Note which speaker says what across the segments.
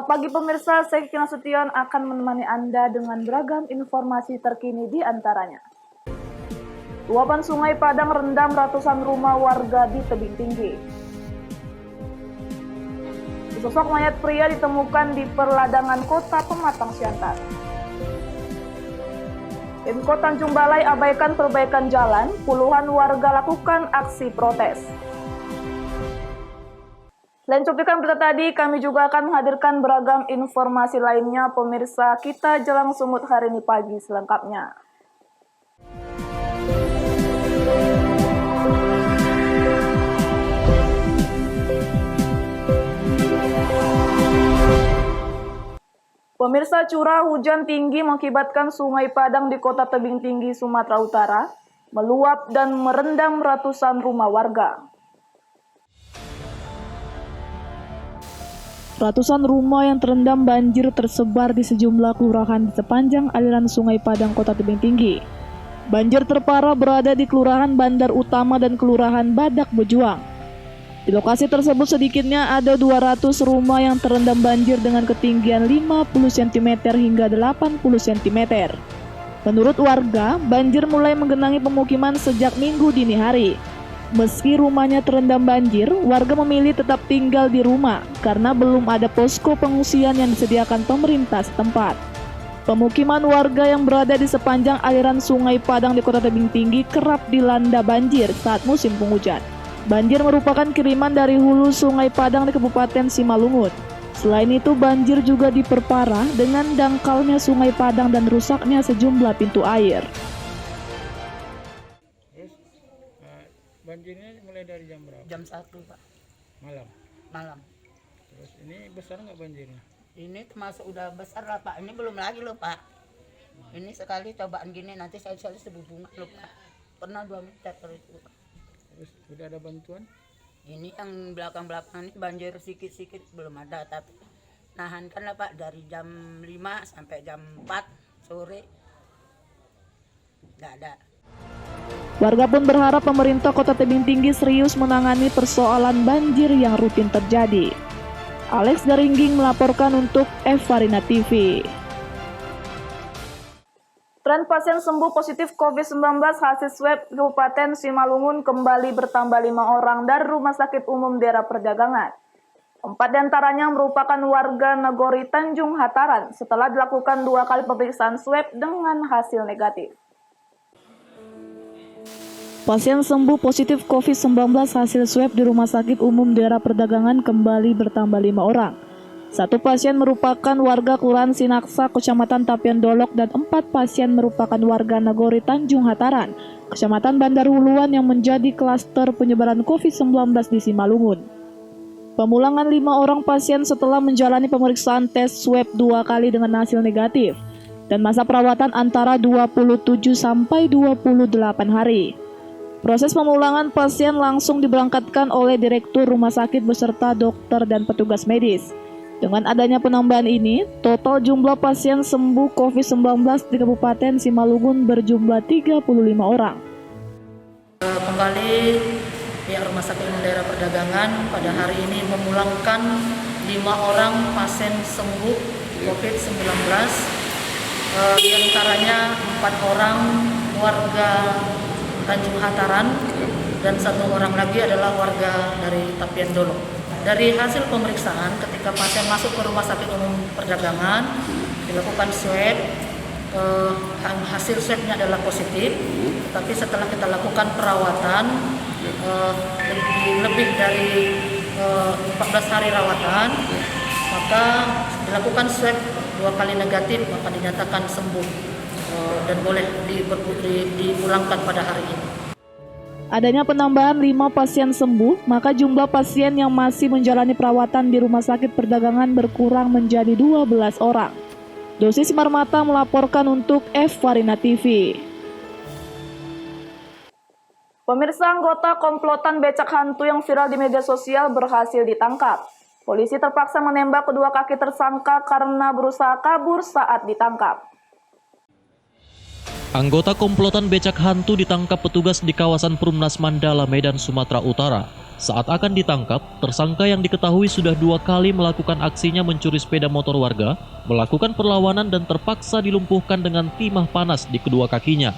Speaker 1: Selamat pagi pemirsa, saya Kiki Nasution akan menemani Anda dengan beragam informasi terkini di antaranya. Luapan Sungai Padang rendam ratusan rumah warga di tebing tinggi. Sosok mayat pria ditemukan di perladangan kota Pematang Siantar. Pemkot Tanjung Balai abaikan perbaikan jalan, puluhan warga lakukan aksi protes. Selain cuplikan berita tadi, kami juga akan menghadirkan beragam informasi lainnya. Pemirsa, kita jelang sumut hari ini pagi selengkapnya. Pemirsa, curah hujan tinggi mengakibatkan Sungai Padang di Kota Tebing Tinggi, Sumatera Utara meluap dan merendam ratusan rumah warga. Ratusan rumah yang terendam banjir tersebar di sejumlah kelurahan di sepanjang aliran Sungai Padang, Kota Tebing Tinggi. Banjir terparah berada di Kelurahan Bandar Utama dan Kelurahan Badak Bejuang. Di lokasi tersebut sedikitnya ada 200 rumah yang terendam banjir dengan ketinggian 50 cm hingga 80 cm. Menurut warga, banjir mulai menggenangi pemukiman sejak Minggu dini hari. Meski rumahnya terendam banjir, warga memilih tetap tinggal di rumah karena belum ada posko pengungsian yang disediakan pemerintah setempat. Pemukiman warga yang berada di sepanjang aliran Sungai Padang di Kota Tebing Tinggi kerap dilanda banjir saat musim penghujan. Banjir merupakan kiriman dari hulu Sungai Padang di Kabupaten Simalungun. Selain itu, banjir juga diperparah dengan dangkalnya Sungai Padang dan rusaknya sejumlah pintu air.
Speaker 2: Banjirnya mulai dari jam berapa?
Speaker 3: Jam 1, Pak. Malam.
Speaker 2: Terus ini besar nggak banjirnya?
Speaker 3: Ini termasuk udah besar lah, Pak. Ini belum lagi loh, Pak. Ini sekali cobaan gini, nanti saya sebubungan loh, Pak. Pernah 2 meter itu.
Speaker 2: Terus udah ada bantuan?
Speaker 3: Ini yang belakang-belakang ini banjir sikit-sikit belum ada, tapi nahankan lah, Pak, dari jam 5 sampai jam 4 sore. Nggak ada.
Speaker 1: Warga pun berharap pemerintah Kota Tebing Tinggi serius menangani persoalan banjir yang rutin terjadi. Alex Daringging melaporkan untuk Evarina TV. Tren pasien sembuh positif COVID-19 hasil swab Kabupaten Simalungun kembali bertambah 5 orang dari Rumah Sakit Umum Daerah Perdagangan. 4 diantaranya merupakan warga Nagori Tanjung Hataran setelah dilakukan 2 kali pemeriksaan swab dengan hasil negatif. Pasien sembuh positif COVID-19 hasil swab di Rumah Sakit Umum Daerah Perdagangan kembali bertambah 5 orang. 1 pasien merupakan warga Kelurahan Sinaksa, Kecamatan Tapian Dolok, dan 4 pasien merupakan warga Nagori Tanjung Hataran, Kecamatan Bandar Huluan yang menjadi klaster penyebaran COVID-19 di Simalungun. Pemulangan 5 orang pasien setelah menjalani pemeriksaan tes swab 2 kali dengan hasil negatif dan masa perawatan antara 27 sampai 28 hari. Proses pemulangan pasien langsung diberangkatkan oleh Direktur Rumah Sakit beserta dokter dan petugas medis. Dengan adanya penambahan ini, total jumlah pasien sembuh COVID-19 di Kabupaten Simalungun berjumlah 35 orang.
Speaker 4: Kembali pihak Rumah Sakit Umum Daerah Perdagangan pada hari ini memulangkan 5 orang pasien sembuh COVID-19. Di antaranya 4 orang warga Tanjung Hataran dan 1 orang lagi adalah warga dari Tapian Dolok. Dari hasil pemeriksaan ketika pasien masuk ke Rumah Sakit Umum Perdagangan dilakukan swab, hasil swabnya adalah positif, tapi setelah kita lakukan perawatan lebih dari 14 hari rawatan, maka dilakukan swab 2 kali negatif, maka dinyatakan sembuh dan boleh dipulangkan pada hari ini.
Speaker 1: Adanya penambahan 5 pasien sembuh, maka jumlah pasien yang masih menjalani perawatan di Rumah Sakit Perdagangan berkurang menjadi 12 orang. Dosis Marmata melaporkan untuk Evarina TV. Pemirsa, anggota komplotan becak hantu yang viral di media sosial berhasil ditangkap. Polisi terpaksa menembak kedua kaki tersangka karena berusaha kabur saat ditangkap.
Speaker 5: Anggota komplotan becak hantu ditangkap petugas di kawasan Perumnas Mandala, Medan, Sumatera Utara. Saat akan ditangkap, tersangka yang diketahui sudah 2 kali melakukan aksinya mencuri sepeda motor warga, melakukan perlawanan dan terpaksa dilumpuhkan dengan timah panas di kedua kakinya.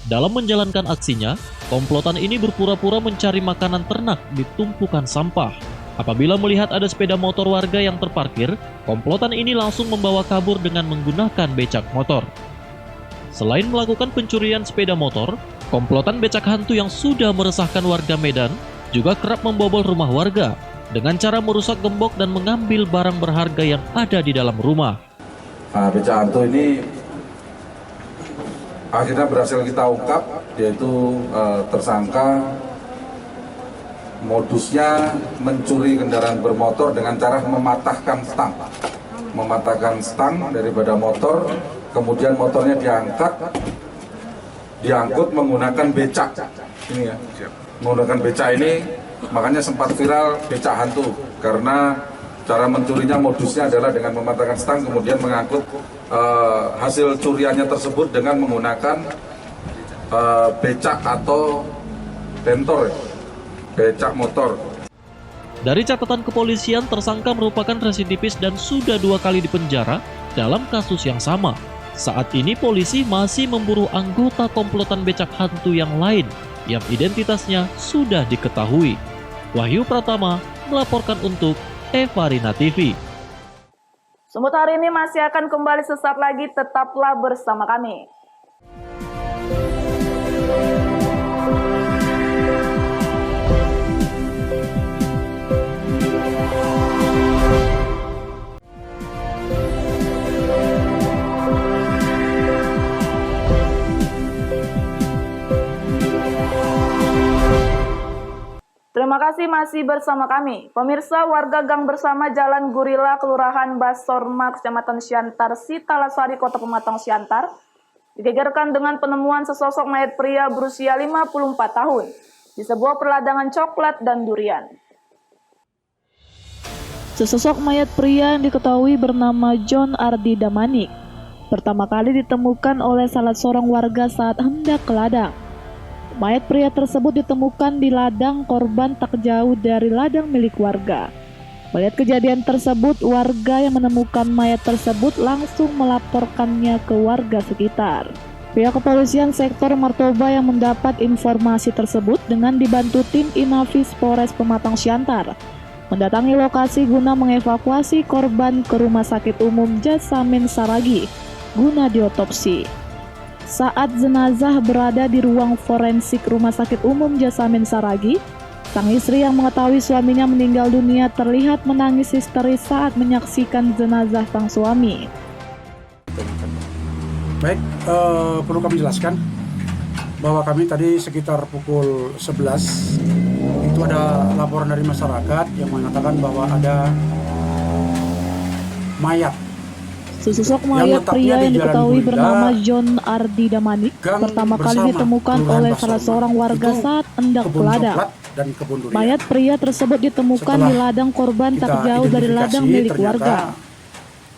Speaker 5: Dalam menjalankan aksinya, komplotan ini berpura-pura mencari makanan ternak di tumpukan sampah. Apabila melihat ada sepeda motor warga yang terparkir, komplotan ini langsung membawa kabur dengan menggunakan becak motor. Selain melakukan pencurian sepeda motor, komplotan becak hantu yang sudah meresahkan warga Medan juga kerap membobol rumah warga dengan cara merusak gembok dan mengambil barang berharga yang ada di dalam rumah.
Speaker 6: Nah, becak hantu ini akhirnya berhasil kita ungkap, yaitu tersangka modusnya mencuri kendaraan bermotor dengan cara mematahkan stang daripada motor, kemudian motornya diangkut menggunakan becak. Ini ya, menggunakan becak ini, makanya sempat viral becak hantu karena cara mencurinya modusnya adalah dengan mematahkan stang kemudian mengangkut hasil curiannya tersebut dengan menggunakan becak atau bentor, becak motor.
Speaker 5: Dari catatan kepolisian, tersangka merupakan residivis dan sudah 2 kali dipenjara dalam kasus yang sama. Saat ini polisi masih memburu anggota komplotan becak hantu yang lain yang identitasnya sudah diketahui. Wahyu Pratama melaporkan untuk Evarina TV.
Speaker 1: Semut hari ini masih akan kembali sesaat lagi, tetaplah bersama kami. Terima kasih masih bersama kami. Pemirsa, warga Gang Bersama Jalan Gurila, Kelurahan Basorma, Kecamatan Siantar, Sitalasari, Kota Pematang Siantar, digegerkan dengan penemuan sesosok mayat pria berusia 54 tahun di sebuah perladangan coklat dan durian. Sesosok mayat pria yang diketahui bernama John Ardi Damanik pertama kali ditemukan oleh salah seorang warga saat hendak ke ladang. Mayat pria tersebut ditemukan di ladang korban tak jauh dari ladang milik warga. Melihat kejadian tersebut, warga yang menemukan mayat tersebut langsung melaporkannya ke warga sekitar. Pihak kepolisian sektor Martoba yang mendapat informasi tersebut dengan dibantu tim Inafis Polres Pematang Siantar mendatangi lokasi guna mengevakuasi korban ke Rumah Sakit Umum Jasamin Saragi guna diotopsi. Saat jenazah berada di ruang forensik Rumah Sakit Umum Jasamin Saragi, sang istri yang mengetahui suaminya meninggal dunia terlihat menangis histeris saat menyaksikan jenazah sang suami.
Speaker 7: Baik, perlu kami jelaskan bahwa kami tadi sekitar pukul 11 itu ada laporan dari masyarakat yang mengatakan bahwa ada mayat.
Speaker 1: Sesosok mayat pria yang diketahui bernama John Ardi Damanik pertama kali ditemukan oleh salah seorang warga saat hendak ke ladang. Mayat pria tersebut ditemukan di ladang korban tak jauh dari ladang milik warga.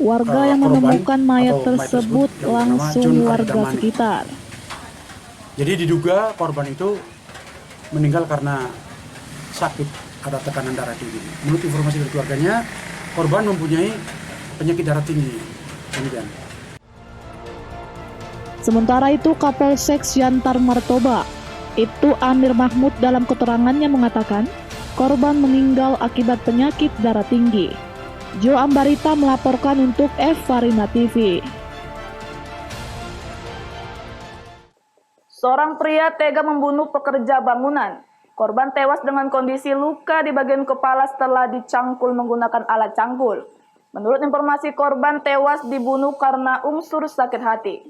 Speaker 1: Warga yang menemukan mayat tersebut langsung warga sekitar.
Speaker 7: Jadi diduga korban itu meninggal karena sakit, ada tekanan darah tinggi. Menurut informasi dari keluarganya, korban mempunyai penyakit darah tinggi. Demikian.
Speaker 1: Sementara itu, Kapolsek Siantar Martoba, Ibtu Amir Mahmud dalam keterangannya mengatakan, korban meninggal akibat penyakit darah tinggi. Jo Ambarita melaporkan untuk Evarina TV. Seorang pria tega membunuh pekerja bangunan. Korban tewas dengan kondisi luka di bagian kepala setelah dicangkul menggunakan alat cangkul. Menurut informasi, korban tewas dibunuh karena unsur sakit hati.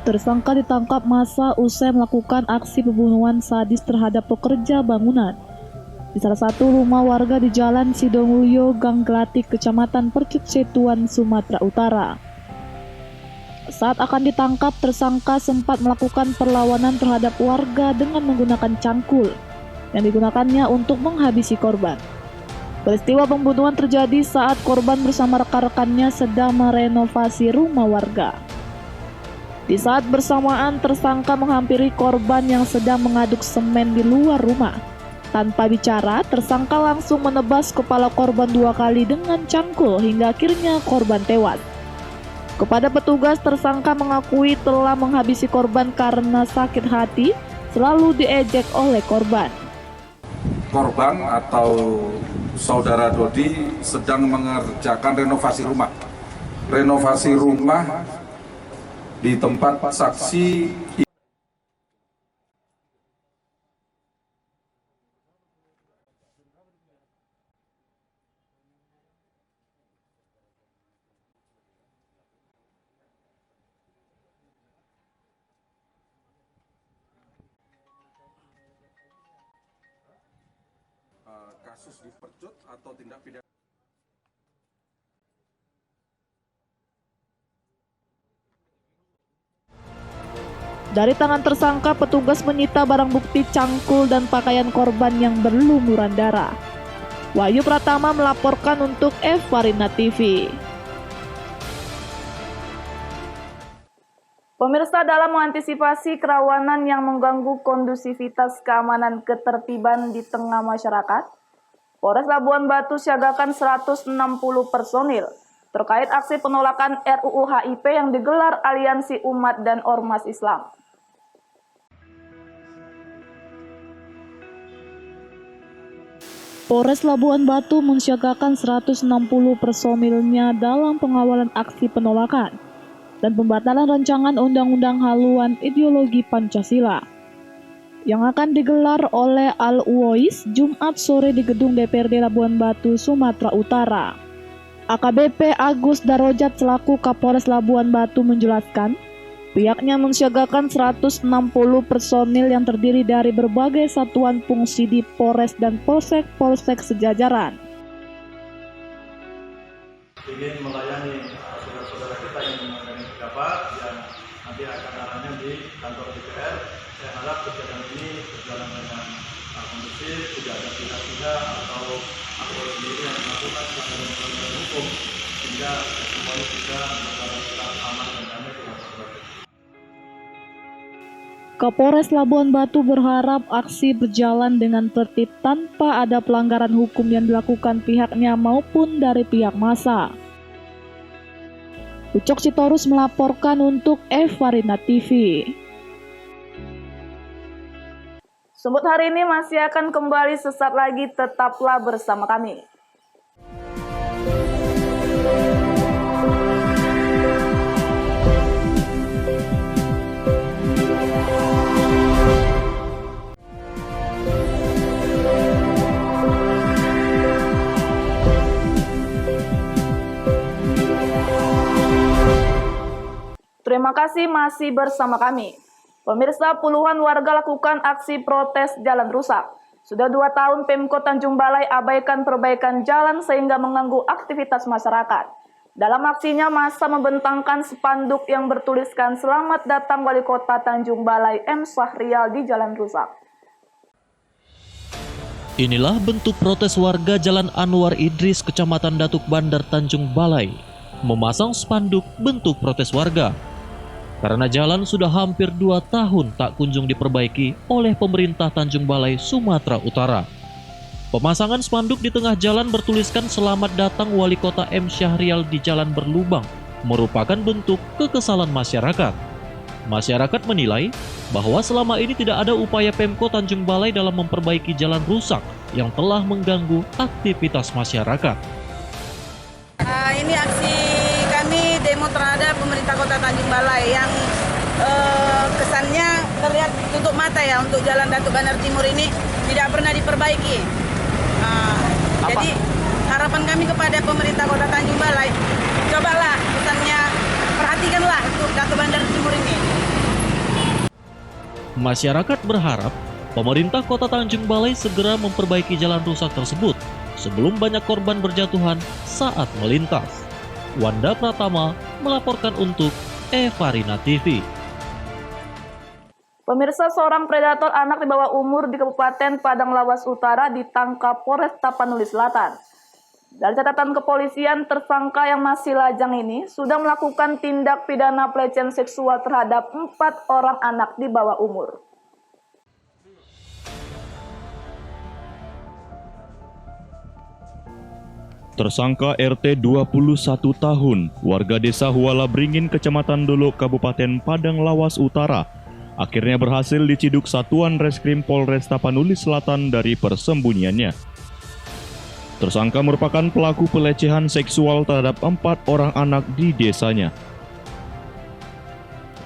Speaker 1: Tersangka ditangkap massa usai melakukan aksi pembunuhan sadis terhadap pekerja bangunan di salah satu rumah warga di Jalan Sidomulyo, Gang Gelatik, Kecamatan Percut Setuan, Sumatera Utara. Saat akan ditangkap, tersangka sempat melakukan perlawanan terhadap warga dengan menggunakan cangkul yang digunakannya untuk menghabisi korban. Peristiwa pembunuhan terjadi saat korban bersama rekan-rekannya sedang merenovasi rumah warga. Di saat bersamaan, tersangka menghampiri korban yang sedang mengaduk semen di luar rumah. Tanpa bicara, tersangka langsung menebas kepala korban 2 kali dengan cangkul hingga akhirnya korban tewas. Kepada petugas, tersangka mengakui telah menghabisi korban karena sakit hati, selalu diejek oleh korban.
Speaker 6: Korban atau saudara Dodi sedang mengerjakan renovasi rumah. Renovasi rumah di tempat saksi kasus dipercut atau tindak pidana.
Speaker 1: Dari tangan tersangka, petugas menyita barang bukti cangkul dan pakaian korban yang berlumuran darah. Wahyu Pratama melaporkan untuk Evarina TV. Pemirsa, dalam mengantisipasi kerawanan yang mengganggu kondusivitas keamanan ketertiban di tengah masyarakat, Polres Labuan Batu siagakan 160 personil terkait aksi penolakan RUU HIP yang digelar Aliansi Umat dan Ormas Islam. Polres Labuan Batu mensiagakan 160 personilnya dalam pengawalan aksi penolakan dan pembatalan rancangan Undang-Undang Haluan Ideologi Pancasila yang akan digelar oleh Al-Uwais Jumat sore di gedung DPRD Labuan Batu, Sumatera Utara. AKBP Agus Darojat selaku Kapolres Labuan Batu menjelaskan, pihaknya mensiagakan 160 personil yang terdiri dari berbagai satuan fungsi di Polres dan Polsek sejajaran.
Speaker 8: Ingin melayani saudara-saudara kita yang menangani pendapat yang nanti akan arahnya di kantor DPR. Saya harap kegiatan ini berjalan dengan kondusif, tidak ada pihak-pihak atau aktor sendiri yang melakukan pelanggaran hukum, sehingga semuanya bisa berjalan secara aman dan damai di masyarakat.
Speaker 1: Kapolres Labuan Batu berharap aksi berjalan dengan tertib tanpa ada pelanggaran hukum yang dilakukan pihaknya maupun dari pihak massa. Ucok Sitorus melaporkan untuk Evarina TV. Sumut hari ini masih akan kembali sesaat lagi, tetaplah bersama kami. Terima kasih masih bersama kami. Pemirsa, puluhan warga lakukan aksi protes jalan rusak. Sudah 2 tahun Pemkot Tanjung Balai abaikan perbaikan jalan sehingga mengganggu aktivitas masyarakat. Dalam aksinya, massa membentangkan spanduk yang bertuliskan "Selamat datang Wali Kota Tanjung Balai M. Syahrial" di jalan rusak.
Speaker 5: Inilah bentuk protes warga Jalan Anwar Idris, Kecamatan Datuk Bandar, Tanjung Balai, memasang spanduk bentuk protes warga. Karena jalan sudah hampir 2 tahun tak kunjung diperbaiki oleh pemerintah Tanjung Balai, Sumatera Utara. Pemasangan spanduk di tengah jalan bertuliskan "Selamat datang Wali Kota M. Syahrial" di jalan berlubang merupakan bentuk kekesalan masyarakat. Masyarakat menilai bahwa selama ini tidak ada upaya Pemkot Tanjung Balai dalam memperbaiki jalan rusak yang telah mengganggu aktivitas masyarakat.
Speaker 3: Ini aksi kami demo terhadap pemerintah Kota Tanjung Balai yang kesannya terlihat tutup mata ya untuk jalan Datuk Bandar Timur ini tidak pernah diperbaiki. Jadi harapan kami kepada pemerintah Kota Tanjung Balai, cobalah kesannya perhatikanlah untuk Datuk Bandar Timur ini.
Speaker 5: Masyarakat berharap pemerintah Kota Tanjung Balai segera memperbaiki jalan rusak tersebut sebelum banyak korban berjatuhan saat melintas. Wanda Pratama melaporkan untuk Evarina TV.
Speaker 1: Pemirsa, seorang predator anak di bawah umur di Kabupaten Padang Lawas Utara ditangkap Polres Tapanuli Selatan. Dari catatan kepolisian, tersangka yang masih lajang ini sudah melakukan tindak pidana pelecehan seksual terhadap 4 orang anak di bawah umur.
Speaker 9: Tersangka RT 21 tahun, warga desa Huala Beringin, Kecamatan Dolok, Kabupaten Padang Lawas Utara, akhirnya berhasil diciduk Satuan Reskrim Polres Tapanuli Selatan dari persembunyiannya. Tersangka merupakan pelaku pelecehan seksual terhadap 4 orang anak di desanya.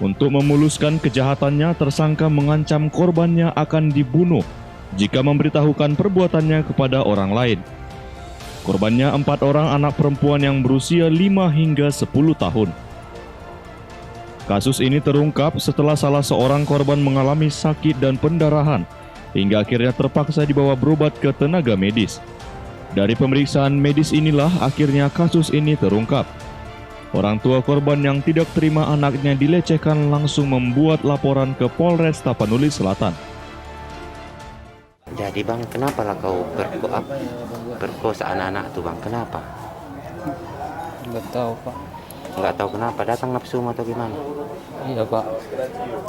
Speaker 9: Untuk memuluskan kejahatannya, tersangka mengancam korbannya akan dibunuh jika memberitahukan perbuatannya kepada orang lain. Korbannya 4 orang anak perempuan yang berusia 5 hingga 10 tahun. Kasus ini terungkap setelah salah seorang korban mengalami sakit dan pendarahan, hingga akhirnya terpaksa dibawa berobat ke tenaga medis. Dari pemeriksaan medis inilah akhirnya kasus ini terungkap. Orang tua korban yang tidak terima anaknya dilecehkan langsung membuat laporan ke Polres Tapanuli Selatan.
Speaker 10: Jadi bang, kenapa lah kau berkosa anak-anak tuh bang? Kenapa?
Speaker 2: Nggak tahu pak.
Speaker 10: Nggak tahu kenapa, datang nafsu atau gimana?
Speaker 2: Iya pak.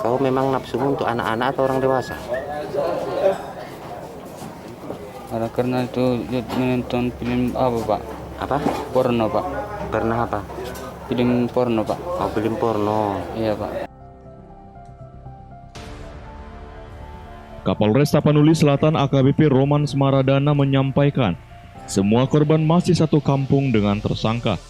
Speaker 10: Kau memang nafsu untuk anak-anak atau orang dewasa?
Speaker 2: Karena itu menonton film apa pak?
Speaker 10: Apa?
Speaker 2: Porno pak.
Speaker 10: Pernah apa?
Speaker 2: Film porno pak.
Speaker 10: Oh, film porno.
Speaker 2: Iya pak.
Speaker 9: Kapolres Tapanuli Selatan AKBP Roman Semaradana menyampaikan, semua korban masih satu kampung dengan tersangka.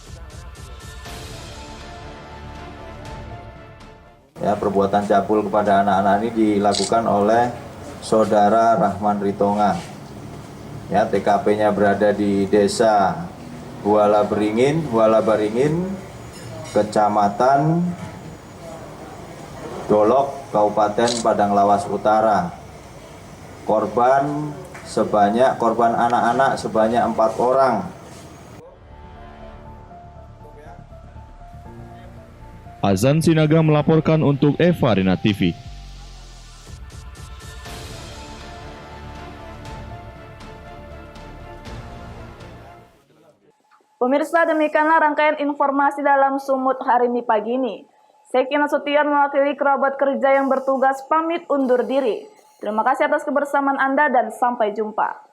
Speaker 11: Ya, perbuatan cabul kepada anak-anak ini dilakukan oleh Saudara Rahman Ritonga. Ya, TKP-nya berada di Desa Huala Beringin, Kecamatan Dolok, Kabupaten Padang Lawas Utara. Korban anak-anak sebanyak 4 orang.
Speaker 9: Azan Sinaga melaporkan untuk Eva Rina TV.
Speaker 1: Pemirsa, demikianlah rangkaian informasi dalam Sumut hari ini pagi ini. Saya Kina Sution mewakili kerabat kerja yang bertugas pamit undur diri. Terima kasih atas kebersamaan Anda dan sampai jumpa.